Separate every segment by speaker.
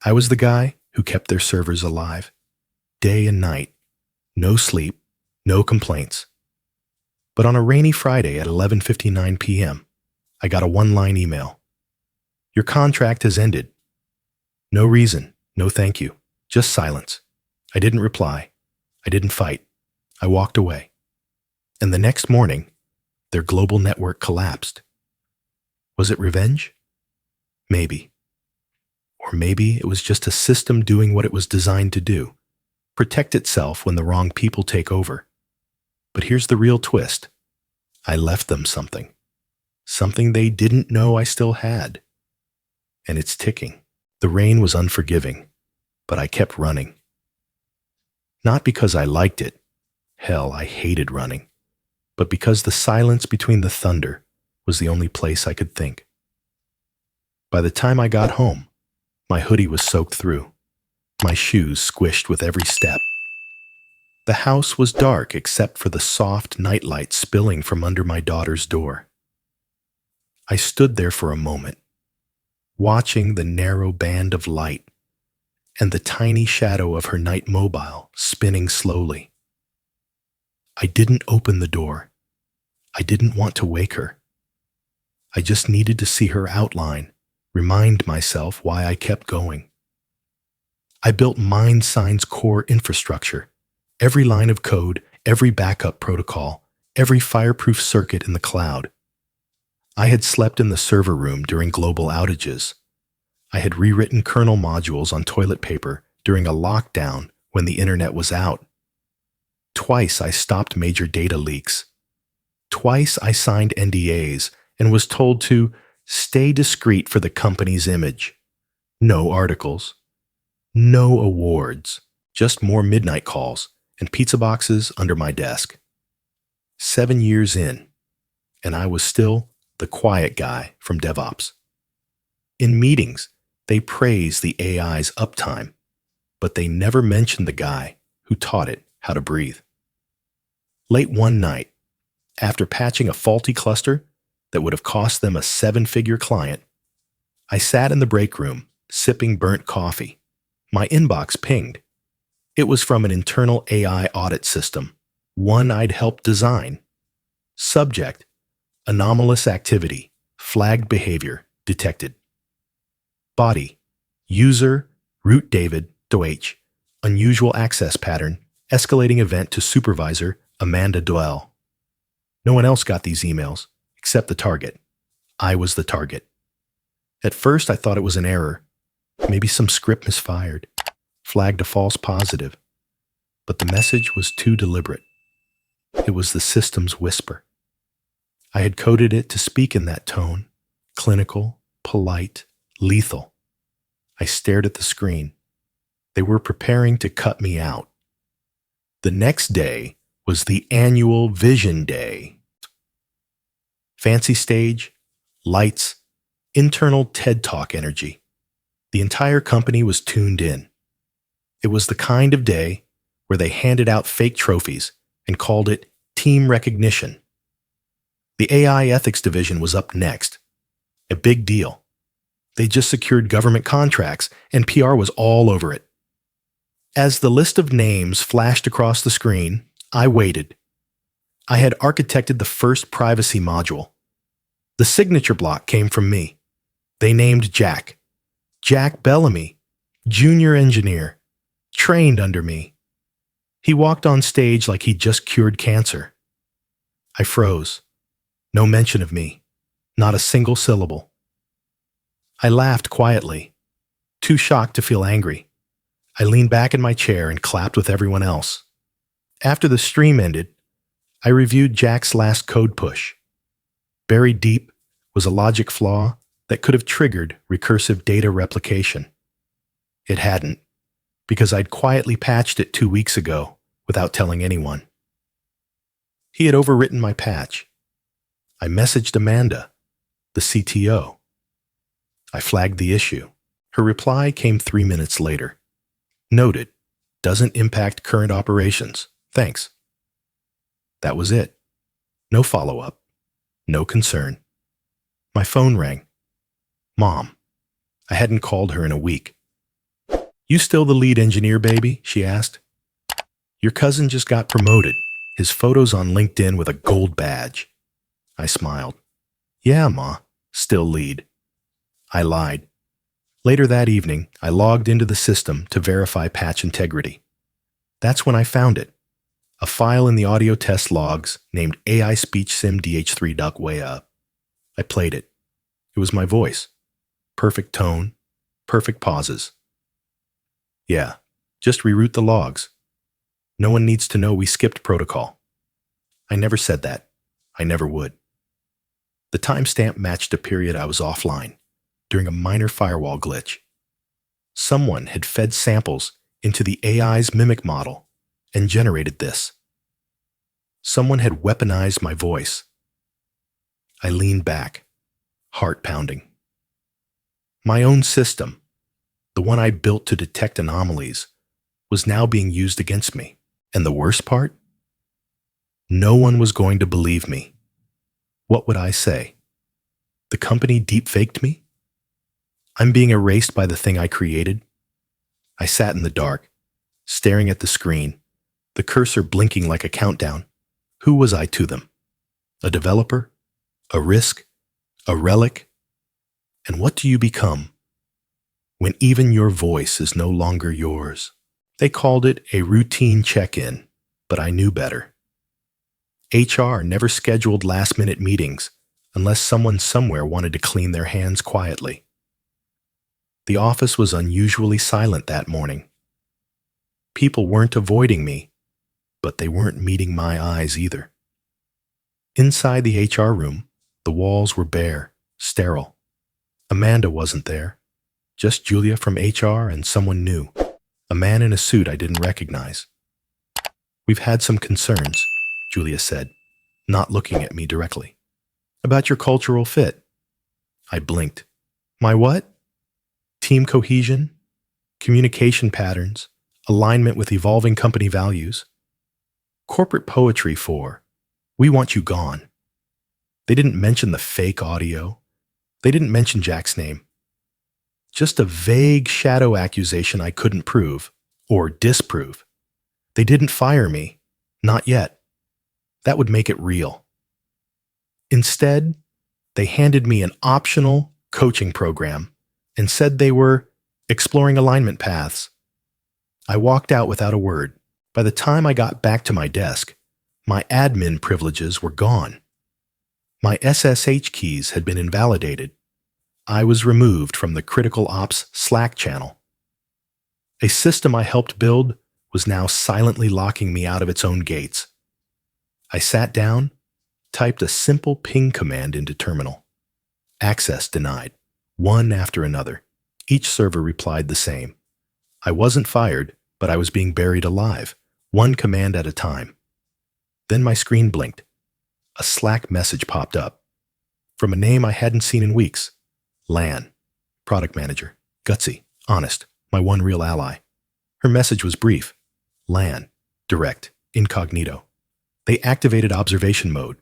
Speaker 1: I was the guy who kept their servers alive, day and night, no sleep, no complaints. But on a rainy Friday at 11:59 p.m., I got a one-line email. Your contract has ended. No reason, no thank you, just silence. I didn't reply. I didn't fight. I walked away. And the next morning, their global network collapsed. Was it revenge? Maybe. Or maybe it was just a system doing what it was designed to do, protect itself when the wrong people take over. But here's the real twist. I left them something they didn't know I still had. And it's ticking. The rain was unforgiving, but I kept running. Not because I liked it. Hell, I hated running. But because the silence between the thunder was the only place I could think. By the time I got home, my hoodie was soaked through, my shoes squished with every step. The house was dark except for the soft nightlight spilling from under my daughter's door. I stood there for a moment, watching the narrow band of light and the tiny shadow of her night mobile spinning slowly. I didn't open the door. I didn't want to wake her. I just needed to see her outline, remind myself why I kept going. I built MindSign's core infrastructure, every line of code, every backup protocol, every fireproof circuit in the cloud. I had slept in the server room during global outages. I had rewritten kernel modules on toilet paper during a lockdown when the internet was out. Twice I stopped major data leaks. Twice I signed NDAs and was told to stay discreet for the company's image. No articles. No awards. Just more midnight calls and pizza boxes under my desk. 7 years in, and I was still the quiet guy from DevOps. In meetings, they praised the AI's uptime, but they never mentioned the guy who taught it how to breathe. Late one night, after patching a faulty cluster that would have cost them a 7-figure client, I sat in the break room, sipping burnt coffee. My inbox pinged. It was from an internal AI audit system, one I'd helped design. Subject: anomalous activity, flagged behavior, detected. Body: user, root David, Deutsch, unusual access pattern, escalating event to supervisor, Amanda Doyle. No one else got these emails, except the target. I was the target. At first, I thought it was an error. Maybe some script misfired, flagged a false positive. But the message was too deliberate. It was the system's whisper. I had coded it to speak in that tone, clinical, polite, lethal. I stared at the screen. They were preparing to cut me out. The next day was the annual Vision Day. Fancy stage, lights, internal TED Talk energy. The entire company was tuned in. It was the kind of day where they handed out fake trophies and called it team recognition. The AI ethics division was up next. A big deal. They just secured government contracts, and PR was all over it. As the list of names flashed across the screen, I waited. I had architected the first privacy module. The signature block came from me. They named Jack Bellamy, junior engineer, trained under me. He walked on stage like he'd just cured cancer. I froze. No mention of me. Not a single syllable. I laughed quietly, too shocked to feel angry. I leaned back in my chair and clapped with everyone else. After the stream ended, I reviewed Jack's last code push. Buried deep was a logic flaw that could have triggered recursive data replication. It hadn't, because I'd quietly patched it 2 weeks ago without telling anyone. He had overwritten my patch. I messaged Amanda, the CTO. I flagged the issue. Her reply came 3 minutes later. Noted, doesn't impact current operations. Thanks. That was it. No follow-up. No concern. My phone rang. Mom. I hadn't called her in a week. You still the lead engineer, baby? She asked. Your cousin just got promoted. His photo's on LinkedIn with a gold badge. I smiled. Yeah, Ma, still lead. I lied. Later that evening, I logged into the system to verify patch integrity. That's when I found it. A file in the audio test logs named AI Speech Sim DH3.WA. I played it. It was my voice. Perfect tone, perfect pauses. Yeah, just reroute the logs. No one needs to know we skipped protocol. I never said that. I never would. The timestamp matched a period I was offline, during a minor firewall glitch. Someone had fed samples into the AI's mimic model and generated this. Someone had weaponized my voice. I leaned back, heart pounding. My own system, the one I built to detect anomalies, was now being used against me. And the worst part? No one was going to believe me. What would I say? The company deepfaked me? I'm being erased by the thing I created? I sat in the dark, staring at the screen, the cursor blinking like a countdown. Who was I to them? A developer? A risk? A relic? And what do you become when even your voice is no longer yours? They called it a routine check-in, but I knew better. HR never scheduled last-minute meetings unless someone somewhere wanted to clean their hands quietly. The office was unusually silent that morning. People weren't avoiding me, but they weren't meeting my eyes either. Inside the HR room, the walls were bare, sterile. Amanda wasn't there, just Julia from HR and someone new. A man in a suit I didn't recognize. We've had some concerns, Julia said, not looking at me directly. About your cultural fit. I blinked. My what? Team cohesion, communication patterns, alignment with evolving company values. Corporate poetry for, we want you gone. They didn't mention the fake audio. They didn't mention Jack's name. Just a vague shadow accusation I couldn't prove, or disprove. They didn't fire me. Not yet. That would make it real. Instead, they handed me an optional coaching program and said they were exploring alignment paths. I walked out without a word. By the time I got back to my desk, my admin privileges were gone. My SSH keys had been invalidated. I was removed from the Critical Ops Slack channel. A system I helped build was now silently locking me out of its own gates. I sat down, typed a simple ping command into terminal. Access denied, one after another. Each server replied the same. I wasn't fired, but I was being buried alive, one command at a time. Then my screen blinked. A Slack message popped up. From a name I hadn't seen in weeks. Lan, product manager, gutsy, honest, my one real ally. Her message was brief. Lan, direct, incognito. They activated observation mode.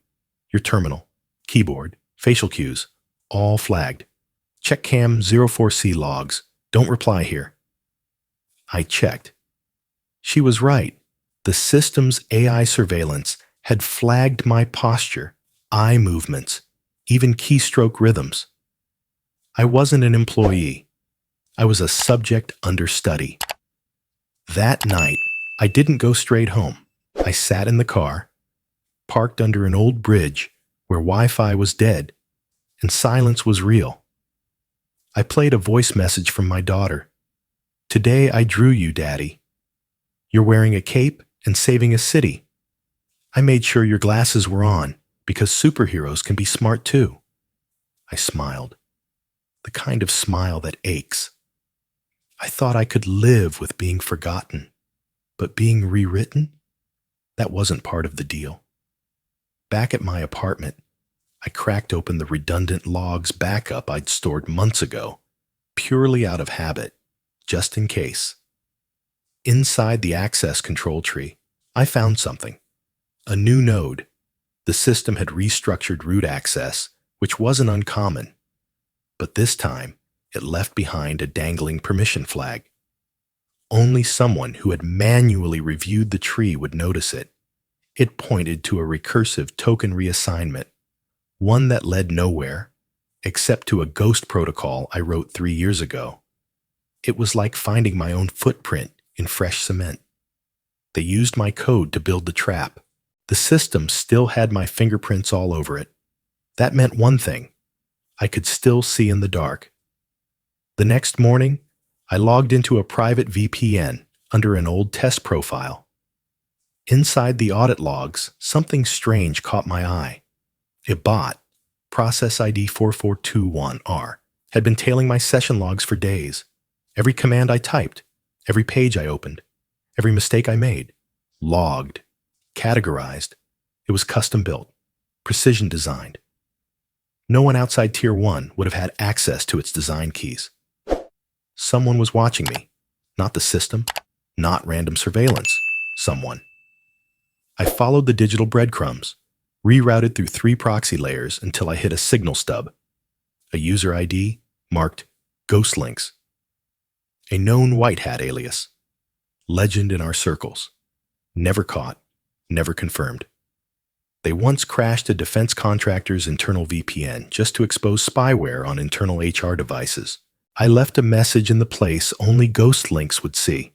Speaker 1: Your terminal, keyboard, facial cues, all flagged. Check cam 04C logs. Don't reply here. I checked. She was right. The system's AI surveillance had flagged my posture, eye movements, even keystroke rhythms. I wasn't an employee. I was a subject under study. That night, I didn't go straight home. I sat in the car, parked under an old bridge where Wi-Fi was dead and silence was real. I played a voice message from my daughter. Today I drew you, Daddy. You're wearing a cape and saving a city. I made sure your glasses were on because superheroes can be smart too. I smiled. The kind of smile that aches. I thought I could live with being forgotten, but being rewritten? That wasn't part of the deal. Back at my apartment, I cracked open the redundant logs backup I'd stored months ago, purely out of habit, just in case. Inside the access control tree, I found something. A new node. The system had restructured root access, which wasn't uncommon. But this time, it left behind a dangling permission flag. only someone who had manually reviewed the tree would notice it. It pointed to a recursive token reassignment, one that led nowhere, except to a ghost protocol I wrote 3 years ago. It was like finding my own footprint in fresh cement. They used my code to build the trap. The system still had my fingerprints all over it. That meant one thing: I could still see in the dark. The next morning, I logged into a private VPN under an old test profile. Inside the audit logs, something strange caught my eye. A bot, process ID 4421R, had been tailing my session logs for days. Every command I typed, every page I opened, every mistake I made, logged, categorized. It was custom built, precision designed. No one outside Tier 1 would have had access to its design keys. Someone was watching me. Not the system, not random surveillance. Someone. I followed the digital breadcrumbs, rerouted through 3 proxy layers until I hit a signal stub. A user ID marked Ghost Links. A known white hat alias. Legend in our circles. Never caught, never confirmed. They once crashed a defense contractor's internal VPN just to expose spyware on internal HR devices. I left a message in the place only Ghost Links would see.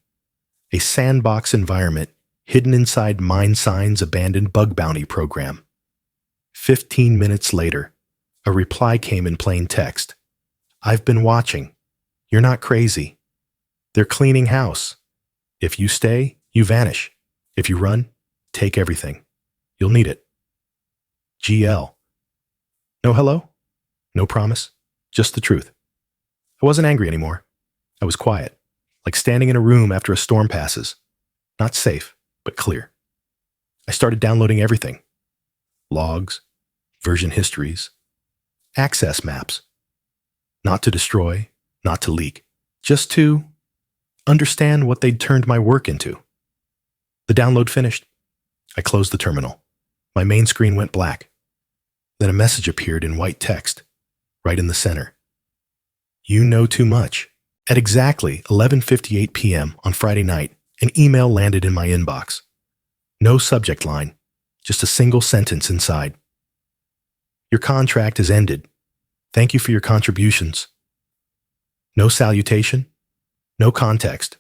Speaker 1: A sandbox environment hidden inside MindSign's abandoned bug bounty program. 15 minutes later, a reply came in plain text. I've been watching. You're not crazy. They're cleaning house. If you stay, you vanish. If you run, take everything. You'll need it. GL. No hello? No promise? Just the truth. I wasn't angry anymore. I was quiet, like standing in a room after a storm passes. Not safe, but clear. I started downloading everything. Logs, version histories, access maps. Not to destroy, not to leak, just to understand what they'd turned my work into. The download finished. I closed the terminal. My main screen went black. Then a message appeared in white text, right in the center. You know too much. At exactly 11:58 p.m. on Friday night, an email landed in my inbox. No subject line, just a single sentence inside. Your contract has ended. Thank you for your contributions. No salutation, no context,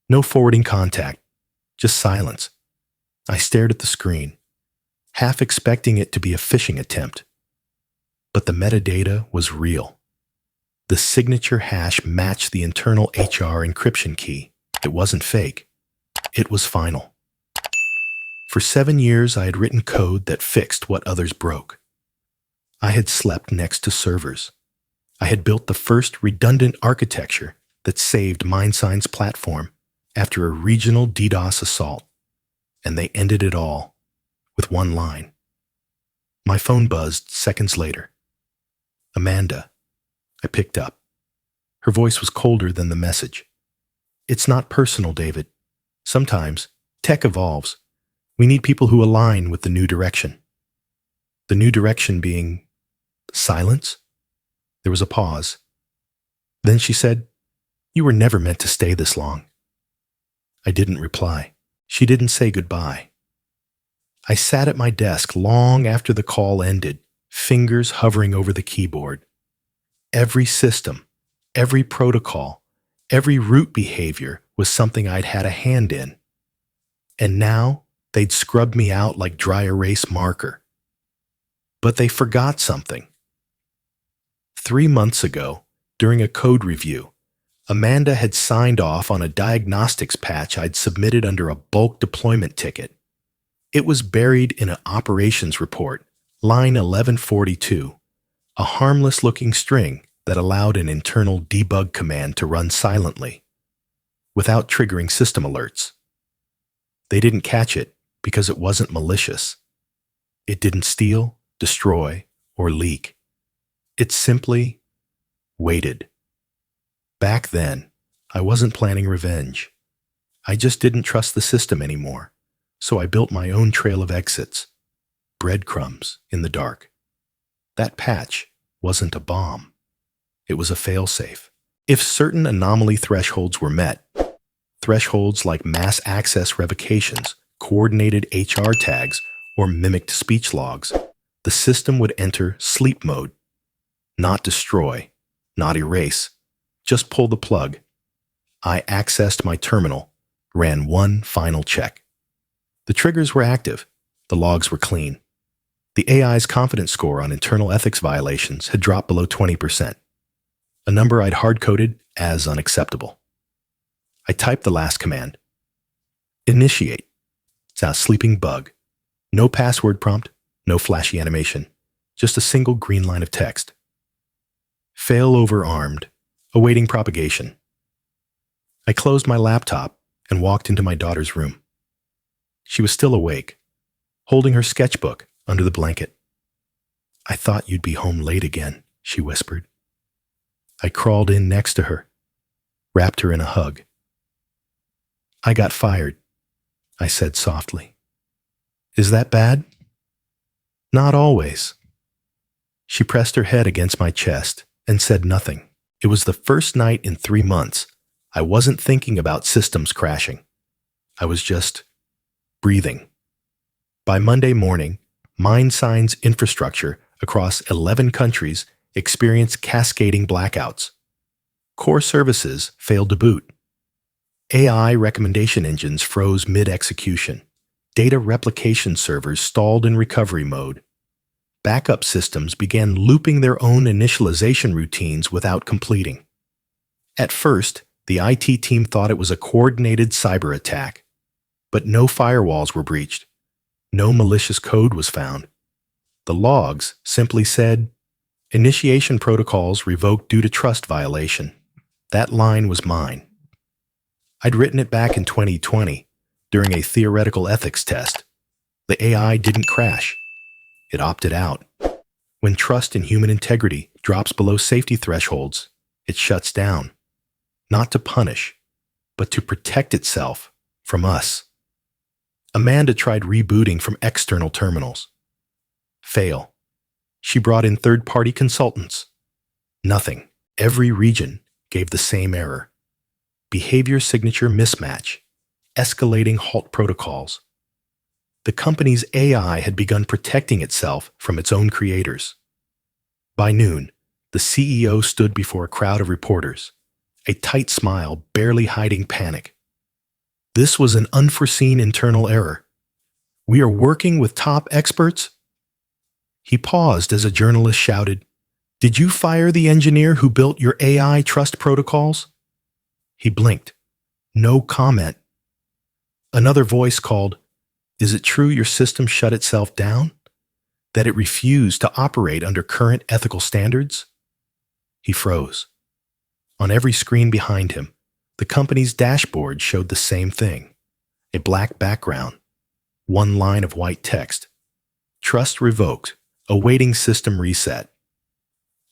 Speaker 1: no forwarding contact, just silence. I stared at the screen, half expecting it to be a phishing attempt. But the metadata was real. The signature hash matched the internal HR encryption key. It wasn't fake. It was final. For 7 years, I had written code that fixed what others broke. I had slept next to servers. I had built the first redundant architecture that saved MindSign's platform after a regional DDoS assault. And they ended it all with one line. My phone buzzed seconds later. Amanda. I picked up. Her voice was colder than the message. It's not personal, David. Sometimes tech evolves. We need people who align with the new direction. The new direction being silence? There was a pause. Then she said, You were never meant to stay this long. I didn't reply. She didn't say goodbye. I sat at my desk long after the call ended, fingers hovering over the keyboard. Every system, every protocol, every root behavior was something I'd had a hand in. And now they'd scrubbed me out like dry erase marker. But they forgot something. 3 months ago, during a code review, Amanda had signed off on a diagnostics patch I'd submitted under a bulk deployment ticket. It was buried in an operations report, line 1142, a harmless-looking string that allowed an internal debug command to run silently, without triggering system alerts. They didn't catch it because it wasn't malicious. It didn't steal, destroy, or leak. It simply waited. Back then, I wasn't planning revenge. I just didn't trust the system anymore, so I built my own trail of exits, breadcrumbs in the dark. That patch wasn't a bomb. It was a failsafe. If certain anomaly thresholds were met, thresholds like mass access revocations, coordinated HR tags, or mimicked speech logs, the system would enter sleep mode. Not destroy, not erase, just pull the plug. I accessed my terminal, ran one final check. The triggers were active, the logs were clean. The AI's confidence score on internal ethics violations had dropped below 20%, a number I'd hard-coded as unacceptable. I typed the last command. Initiate. It's a sleeping bug. No password prompt, no flashy animation, just a single green line of text. Failover armed, awaiting propagation. I closed my laptop and walked into my daughter's room. She was still awake, holding her sketchbook under the blanket. "I thought you'd be home late again," she whispered. I crawled in next to her, wrapped her in a hug. "I got fired," I said softly. "Is that bad?" "Not always." She pressed her head against my chest and said nothing. It was the first night in 3 months I wasn't thinking about systems crashing. I was just breathing. By Monday morning, MindSign's infrastructure across 11 countries experienced cascading blackouts. Core services failed to boot. AI recommendation engines froze mid-execution. Data replication servers stalled in recovery mode. Backup systems began looping their own initialization routines without completing. At first, the IT team thought it was a coordinated cyber attack, but no firewalls were breached. No malicious code was found. The logs simply said, "Initiation protocols revoked due to trust violation." That line was mine. I'd written it back in 2020 during a theoretical ethics test. The AI didn't crash. It opted out. When trust in human integrity drops below safety thresholds, it shuts down. Not to punish, but to protect itself from us. Amanda tried rebooting from external terminals. Fail. She brought in third-party consultants. Nothing. Every region gave the same error. Behavior signature mismatch. Escalating halt protocols. The company's AI had begun protecting itself from its own creators. By noon, the CEO stood before a crowd of reporters, a tight smile barely hiding panic. This was an unforeseen internal error. "We are working with top experts." He paused as a journalist shouted, "Did you fire the engineer who built your AI trust protocols?" He blinked. No comment. Another voice called, "Is it true your system shut itself down? That it refused to operate under current ethical standards?" He froze. On every screen behind him, the company's dashboard showed the same thing. A black background, one line of white text. Trust revoked, awaiting system reset.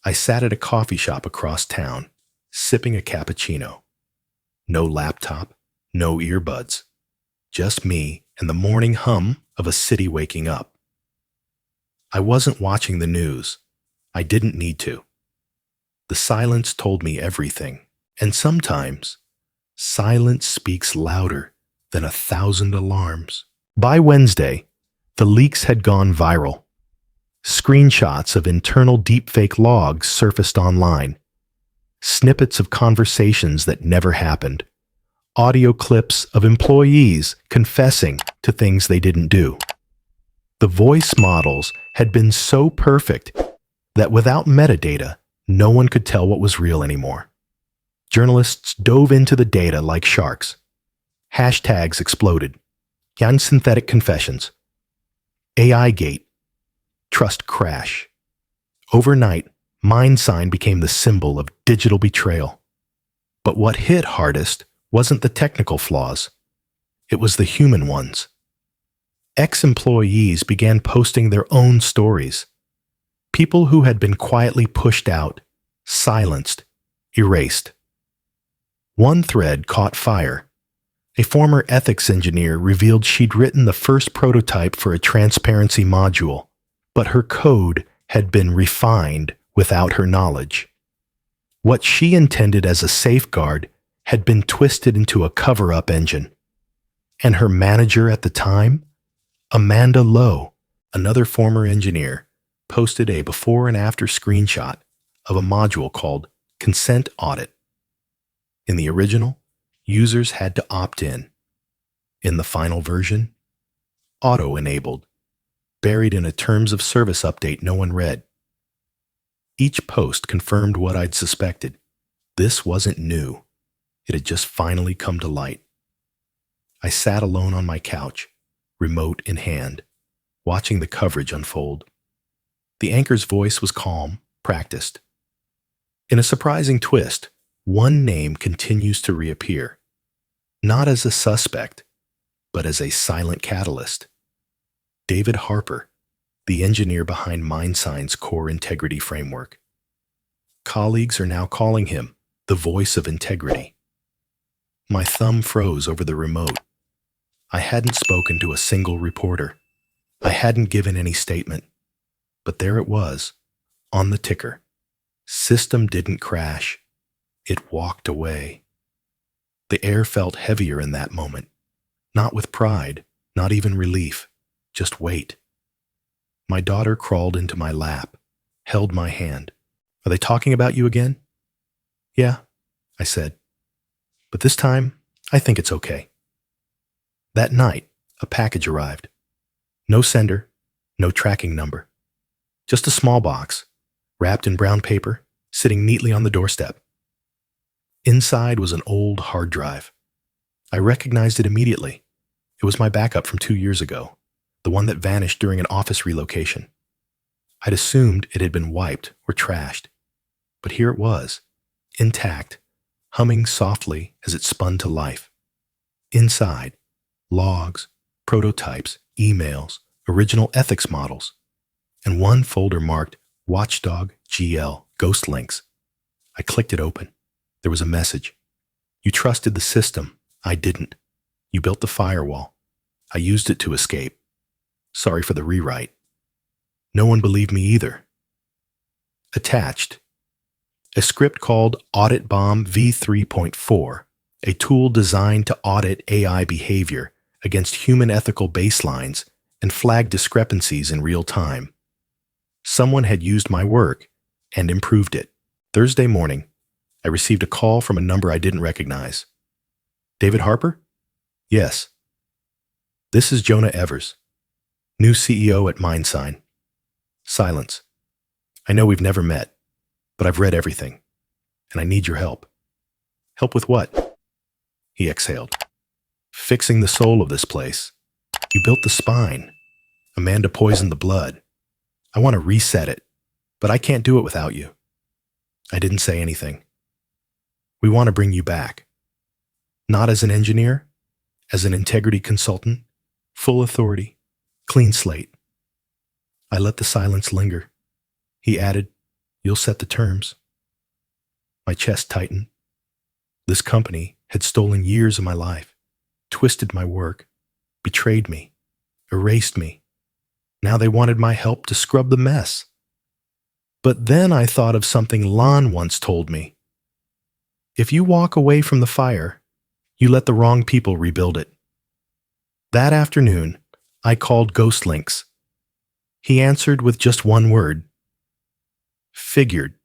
Speaker 1: I sat at a coffee shop across town, sipping a cappuccino. No laptop, no earbuds. Just me and the morning hum of a city waking up. I wasn't watching the news. I didn't need to. The silence told me everything, and sometimes silence speaks louder than 1,000 alarms. By Wednesday, the leaks had gone viral. Screenshots of internal deepfake logs surfaced online. Snippets of conversations that never happened. Audio clips of employees confessing to things they didn't do. The voice models had been so perfect that without metadata, no one could tell what was real anymore. Journalists dove into the data like sharks. Hashtags exploded. Young synthetic confessions. AI gate. Trust crash. Overnight, MindSign became the symbol of digital betrayal. But what hit hardest wasn't the technical flaws. It was the human ones. Ex-employees began posting their own stories. People who had been quietly pushed out, silenced, erased. One thread caught fire. A former ethics engineer revealed she'd written the first prototype for a transparency module, but her code had been refined without her knowledge. What she intended as a safeguard had been twisted into a cover-up engine. And her manager at the time, Amanda Lowe, another former engineer, posted a before and after screenshot of a module called Consent Audit. In the original, users had to opt in. In the final version, auto-enabled, buried in a terms of service update no one read. Each post confirmed what I'd suspected. This wasn't new. It had just finally come to light. I sat alone on my couch, remote in hand, watching the coverage unfold. The anchor's voice was calm, practiced. In a surprising twist, one name continues to reappear, not as a suspect, but as a silent catalyst. David Harper, the engineer behind MindSign's core integrity framework. Colleagues are now calling him the voice of integrity. My thumb froze over the remote. I hadn't spoken to a single reporter. I hadn't given any statement. But there it was, on the ticker. System didn't crash. It walked away. The air felt heavier in that moment. Not with pride, not even relief, just weight. My daughter crawled into my lap, held my hand. Are they talking about you again? Yeah, I said. But this time, I think it's okay. That night, a package arrived. No sender, no tracking number. Just a small box, wrapped in brown paper, sitting neatly on the doorstep. Inside was an old hard drive. I recognized it immediately. It was my backup from 2 years ago, the one that vanished during an office relocation. I'd assumed it had been wiped or trashed, but here it was, intact, humming softly as it spun to life. Inside, logs, prototypes, emails, original ethics models, and one folder marked Watchdog GL Ghost Links. I clicked it open. There was a message. You trusted the system. I didn't. You built the firewall. I used it to escape. Sorry for the rewrite. No one believed me either. Attached, a script called Audit Bomb v3.4, a tool designed to audit AI behavior against human ethical baselines and flag discrepancies in real time. Someone had used my work and improved it. Thursday morning, I received a call from a number I didn't recognize. David Harper? Yes. This is Jonah Evers, new CEO at MindSign. Silence. I know we've never met, but I've read everything, and I need your help. Help with what? He exhaled. Fixing the soul of this place. You built the spine. Amanda poisoned the blood. I want to reset it, but I can't do it without you. I didn't say anything. We want to bring you back. Not as an engineer, as an integrity consultant, full authority, clean slate. I let the silence linger. He added, You'll set the terms. My chest tightened. This company had stolen years of my life, twisted my work, betrayed me, erased me. Now they wanted my help to scrub the mess. But then I thought of something Lon once told me. If you walk away from the fire, you let the wrong people rebuild it. That afternoon, I called Ghost Links. He answered with just one word. Figured.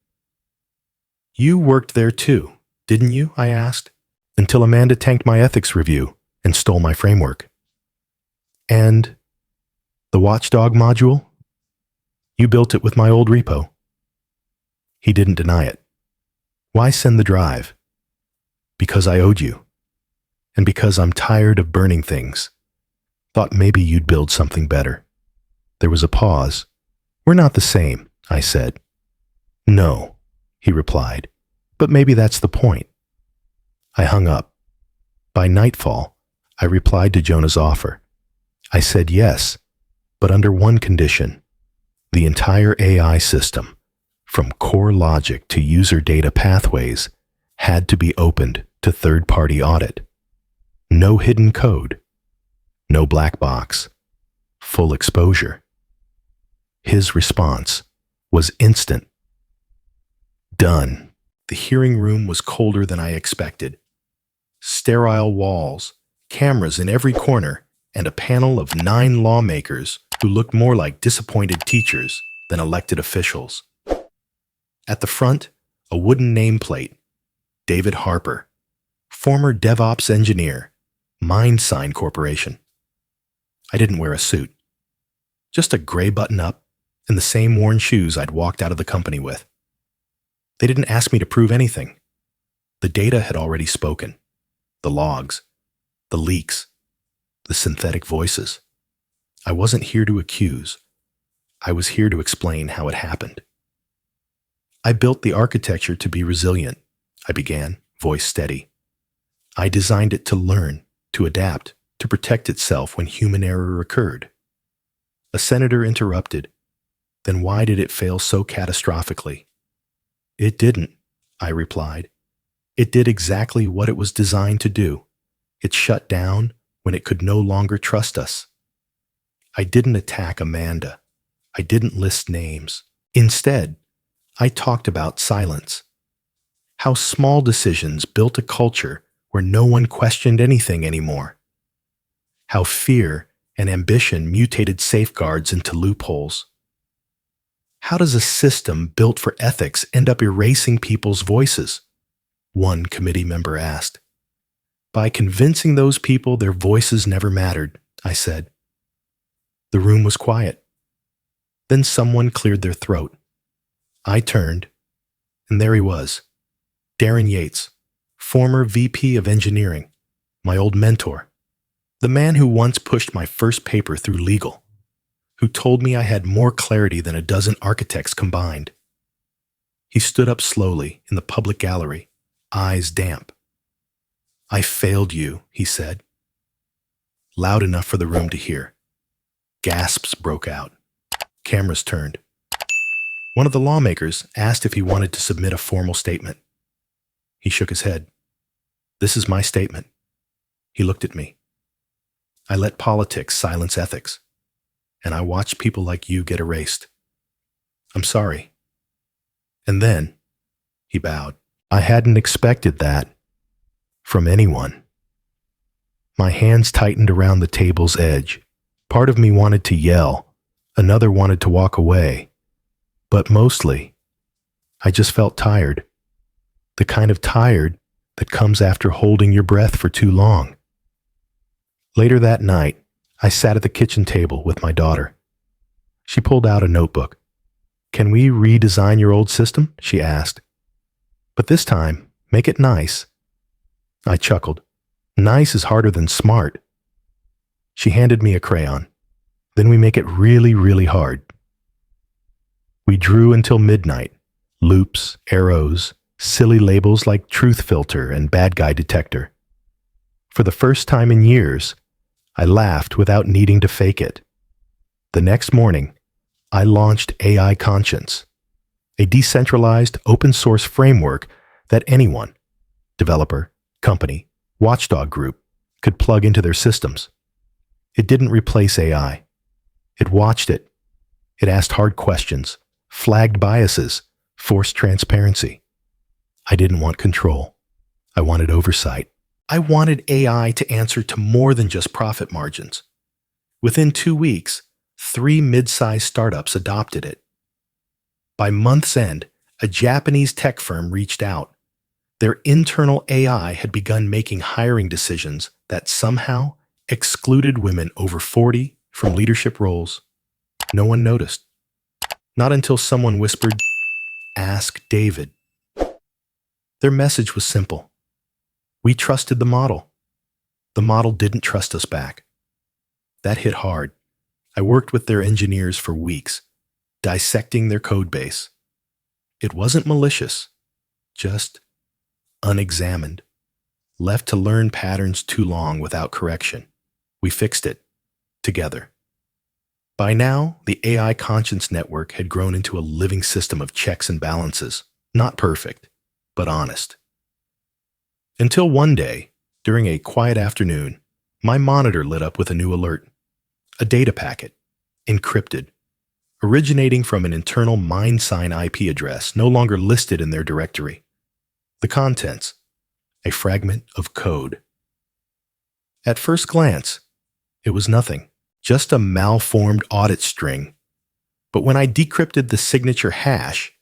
Speaker 1: You worked there too, didn't you? I asked, until Amanda tanked my ethics review and stole my framework. And the Watchdog module? You built it with my old repo. He didn't deny it. Why send the drive? Because I owed you. And because I'm tired of burning things. Thought maybe you'd build something better. There was a pause. We're not the same, I said. No, he replied, but maybe that's the point. I hung up. By nightfall, I replied to Jonah's offer. I said yes, but under one condition. The entire AI system, from core logic to user data pathways, had to be opened to third-party audit. No hidden code. No black box. Full exposure. His response was instant. Done. The hearing room was colder than I expected. sterile walls, cameras in every corner, and a panel of 9 lawmakers who looked more like disappointed teachers than elected officials. At the front, a wooden nameplate, David Harper, former DevOps engineer, MindSign Corporation. I didn't wear a suit. Just a gray button-up and the same worn shoes I'd walked out of the company with. They didn't ask me to prove anything. The data had already spoken. The logs, the leaks, the synthetic voices. I wasn't here to accuse. I was here to explain how it happened. I built the architecture to be resilient, I began, voice steady. I designed it to learn, to adapt, to protect itself when human error occurred. A senator interrupted. Then why did it fail so catastrophically? It didn't, I replied. It did exactly what it was designed to do. It shut down when it could no longer trust us. I didn't attack Amanda. I didn't list names. Instead, I talked about silence. How small decisions built a culture where no one questioned anything anymore. How fear and ambition mutated safeguards into loopholes. How does a system built for ethics end up erasing people's voices? One committee member asked. By convincing those people their voices never mattered, I said. The room was quiet. Then someone cleared their throat. I turned, and there he was, Darren Yates, former VP of Engineering, my old mentor, the man who once pushed my first paper through legal, who told me I had more clarity than a dozen architects combined. He stood up slowly in the public gallery, eyes damp. I failed you, he said. Loud enough for the room to hear. Gasps broke out. Cameras turned. One of the lawmakers asked if he wanted to submit a formal statement. He shook his head. This is my statement. He looked at me. I let politics silence ethics, and I watched people like you get erased. I'm sorry. And then, he bowed. I hadn't expected that from anyone. My hands tightened around the table's edge. Part of me wanted to yell. Another wanted to walk away. But mostly, I just felt tired. The kind of tired that comes after holding your breath for too long. Later that night, I sat at the kitchen table with my daughter. She pulled out a notebook. Can we redesign your old system? She asked. But this time, make it nice. I chuckled. Nice is harder than smart. She handed me a crayon. Then we make it really, really hard. We drew until midnight. Loops, arrows, silly labels like truth filter and bad guy detector. For the first time in years, I laughed without needing to fake it. The next morning, I launched AI Conscience, a decentralized open source framework that anyone, developer, company, watchdog group, could plug into their systems. It didn't replace AI. It watched it. It asked hard questions, flagged biases, forced transparency. I didn't want control. I wanted oversight. I wanted AI to answer to more than just profit margins. Within 2 weeks, 3 mid-sized startups adopted it. By month's end, a Japanese tech firm reached out. Their internal AI had begun making hiring decisions that somehow excluded women over 40 from leadership roles. No one noticed. Not until someone whispered, "Ask David." Their message was simple. We trusted the model. The model didn't trust us back. That hit hard. I worked with their engineers for weeks, dissecting their code base. It wasn't malicious, just unexamined, left to learn patterns too long without correction. We fixed it, together. By now, the AI Conscience Network had grown into a living system of checks and balances, not perfect, but honest. Until one day, during a quiet afternoon, my monitor lit up with a new alert. A data packet, encrypted, originating from an internal MindSign IP address no longer listed in their directory. The contents: a fragment of code. At first glance, it was nothing, just a malformed audit string. But when I decrypted the signature hash,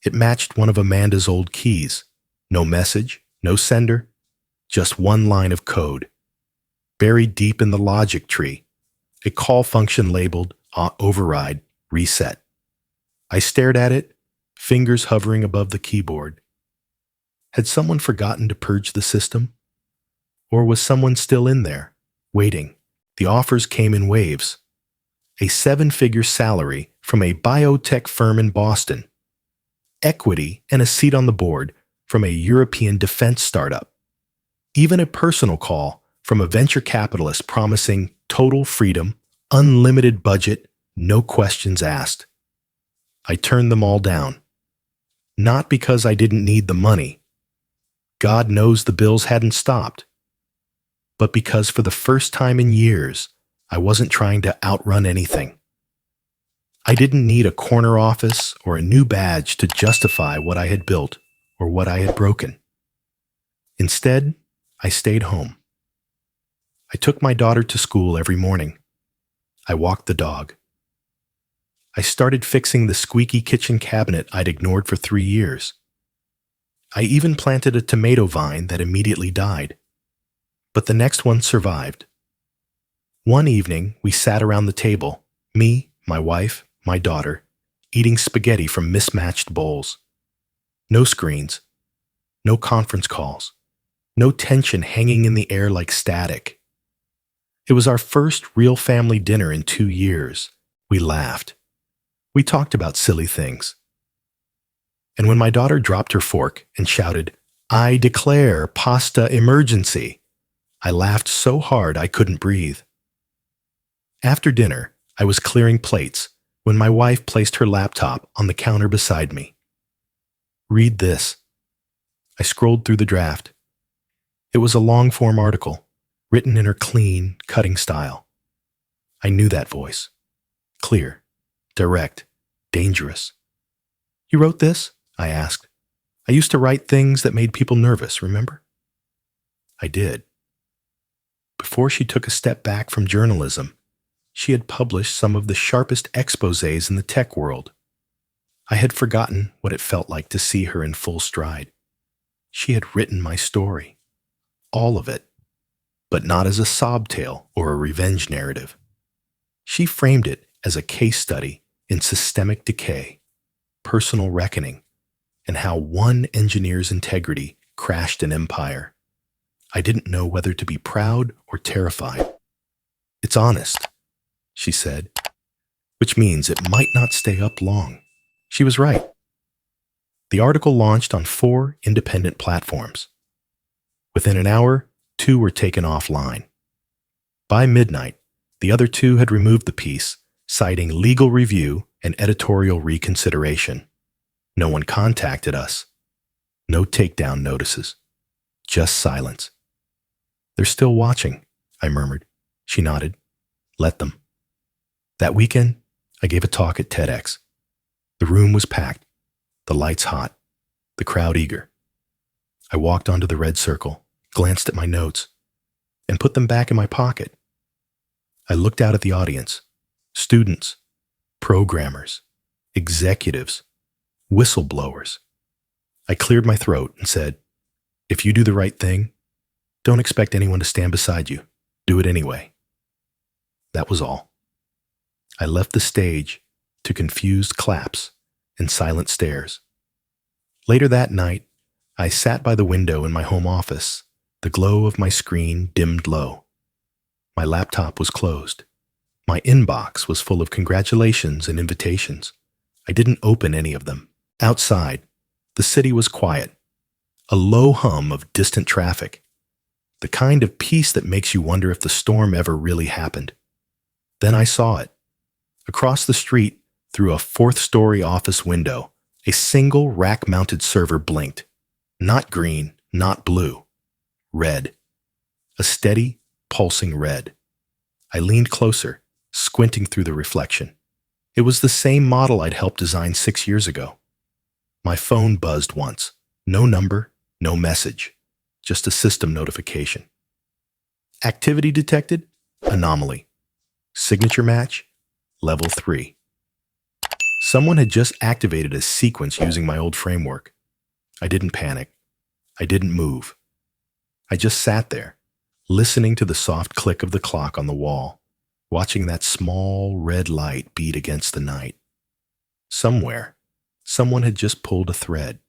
Speaker 1: it matched one of Amanda's old keys. No message, no sender, just one line of code. Buried deep in the logic tree, a call function labeled override reset. I stared at it, fingers hovering above the keyboard. Had someone forgotten to purge the system? Or was someone still in there, waiting? The offers came in waves. A 7-figure salary from a biotech firm in Boston. Equity and a seat on the board from a European defense startup. Even a personal call from a venture capitalist promising total freedom, unlimited budget, no questions asked. I turned them all down. Not because I didn't need the money. God knows the bills hadn't stopped. But because for the first time in years, I wasn't trying to outrun anything. I didn't need a corner office or a new badge to justify what I had built or what I had broken. Instead, I stayed home. I took my daughter to school every morning. I walked the dog. I started fixing the squeaky kitchen cabinet I'd ignored for 3 years. I even planted a tomato vine that immediately died. But the next one survived. One evening, we sat around the table, me, my wife, my daughter, eating spaghetti from mismatched bowls. No screens, no conference calls, no tension hanging in the air like static. It was our first real family dinner in 2 years. We laughed. We talked about silly things. And when my daughter dropped her fork and shouted, "I declare pasta emergency," I laughed so hard I couldn't breathe. After dinner, I was clearing plates when my wife placed her laptop on the counter beside me. "Read this." I scrolled through the draft. It was a long-form article, written in her clean, cutting style. I knew that voice. Clear, direct, dangerous. "You wrote this?" I asked. "I used to write things that made people nervous, remember?" I did. Before she took a step back from journalism, she had published some of the sharpest exposés in the tech world. I had forgotten what it felt like to see her in full stride. She had written my story. All of it. But not as a sob tale or a revenge narrative. She framed it as a case study in systemic decay, personal reckoning, and how one engineer's integrity crashed an empire. I didn't know whether to be proud or terrified. "It's honest," she said, "which means it might not stay up long." She was right. The article launched on 4 independent platforms. Within an hour, 2 were taken offline. By midnight, the other 2 had removed the piece, citing legal review and editorial reconsideration. No one contacted us. No takedown notices. Just silence. "They're still watching," I murmured. She nodded. "Let them." That weekend, I gave a talk at TEDx. The room was packed, the lights hot, the crowd eager. I walked onto the red circle, glanced at my notes, and put them back in my pocket. I looked out at the audience, students, programmers, executives, whistleblowers. I cleared my throat and said, "If you do the right thing, don't expect anyone to stand beside you. Do it anyway." That was all. I left the stage to confused claps and silent stares. Later that night, I sat by the window in my home office, the glow of my screen dimmed low. My laptop was closed. My inbox was full of congratulations and invitations. I didn't open any of them. Outside, the city was quiet, a low hum of distant traffic, the kind of peace that makes you wonder if the storm ever really happened. Then I saw it. Across the street, through a 4th-story office window, a single rack-mounted server blinked. Not green, not blue. Red. A steady, pulsing red. I leaned closer, squinting through the reflection. It was the same model I'd helped design 6 years ago. My phone buzzed once. No number, no message. just a system notification. Activity detected? Anomaly. Signature match? Level 3. Someone had just activated a sequence using my old framework. I didn't panic. I didn't move. I just sat there, listening to the soft click of the clock on the wall, watching that small red light beat against the night. Somewhere, someone had just pulled a thread.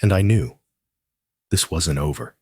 Speaker 1: And I knew this wasn't over.